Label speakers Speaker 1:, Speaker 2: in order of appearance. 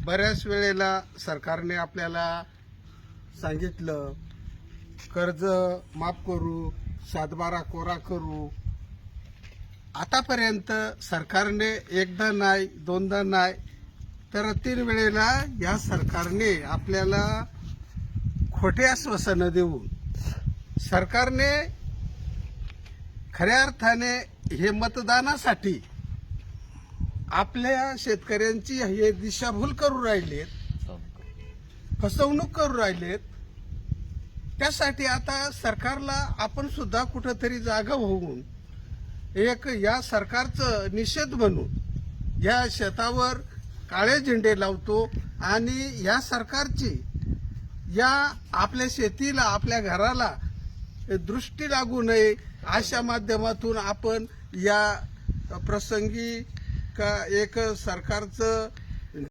Speaker 1: बऱ्याच वेळेला सरकारने आपल्याला सांगितलं कर्ज माफ करू, 7/12 कोरा करू. आतापर्यंत सरकारने एकदा नाही दोनदा नाही तर 3 वेळेला या सरकारने आपल्याला खोटे आश्वासनं देऊन सरकारने खऱ्या अर्थाने हे मतदानासाठी आपल्या शेतकऱ्यांची हे दिशाभूल करू राहिलेत, फसवणूक करू राहिलेत. त्यासाठी आता सरकारला आपण सुद्धा कुठंतरी जागा होऊन एक या सरकारचं निषेध म्हणून या शेतावर काळे झेंडे लावतो आणि या सरकारची या आपल्या शेतीला आपल्या घराला दृष्टी लागू नये अशा माध्यमातून आपण या प्रसंगी का एक सरकारचं